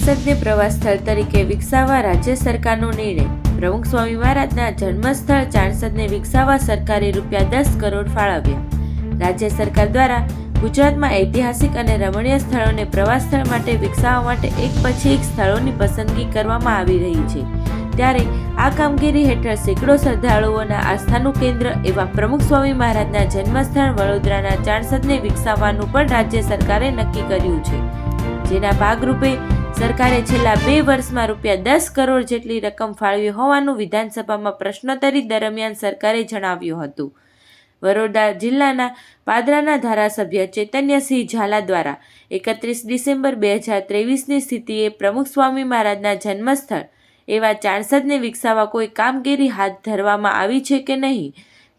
ચાણસદને પ્રવાસ સ્થળ તરીકે વિકસાવવા રાજ્ય સરકારનો નિર્ણય. પ્રમુખ સ્વામી મહારાજના જન્મસ્થળ ચાણસદને વિકસાવવા સરકારે ₹10 કરોડ ફાળવ્યા. રાજ્ય સરકાર દ્વારા ગુજરાતમાં ઐતિહાસિક અને રમણીય સ્થળોને પ્રવાસ સ્થળ માટે વિકસાવવા માટે એક પછી એક સ્થળોની પસંદગી કરવામાં આવી રહી છે. ત્યારે આ કામગીરી હેઠળ સેંકડો શ્રદ્ધાળુઓના આસ્થાનું કેન્દ્ર એવા પ્રમુખ સ્વામી મહારાજના જન્મસ્થળ વડોદરાના ચાણસદને વિકસાવવાનું પણ રાજ્ય સરકારે નક્કી કર્યું છે. જેના ભાગરૂપે સરકારે છેલ્લા 2 વર્ષમાં ₹10 કરોડ જેટલી રકમ ફાળવી હોવાનું વિધાનસભામાં પ્રશ્નોત્તરી દરમિયાન સરકારે જણાવ્યું હતું. વડોદરા જિલ્લાના પાદરાના ધારાસભ્ય ચૈતન્યસિંહ ઝાલા દ્વારા 31 ડિસેમ્બર 2023ની સ્થિતિએ પ્રમુખ સ્વામી મહારાજના જન્મસ્થળ એવા ચાણસદને વિકસાવવા કોઈ કામગીરી હાથ ધરવામાં આવી છે કે નહીં,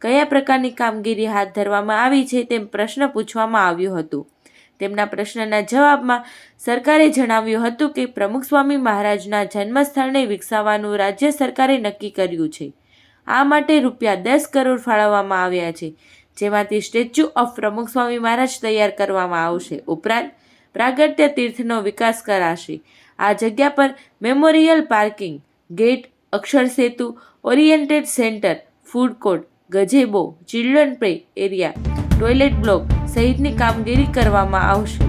કયા પ્રકારની કામગીરી હાથ ધરવામાં આવી છે તેમ પ્રશ્ન પૂછવામાં આવ્યું હતું. તેમના પ્રશ્નના જવાબમાં સરકારે જણાવ્યું હતું કે પ્રમુખ સ્વામી મહારાજના જન્મસ્થળને વિકસાવવાનું રાજ્ય સરકારે નક્કી કર્યું છે. આ માટે ₹10 કરોડ ફાળવવામાં આવ્યા છે, જેમાંથી સ્ટેચ્યુ ઓફ પ્રમુખ સ્વામી મહારાજ તૈયાર કરવામાં આવશે. ઉપરાંત પ્રાગટ્ય તીર્થનો વિકાસ કરાશે. આ જગ્યા પર memorial parking, gate, Akshar Setu, oriented centre, food court, gazebo, children play area, toilet block સહિતની કામગીરી કરવામાં આવશે.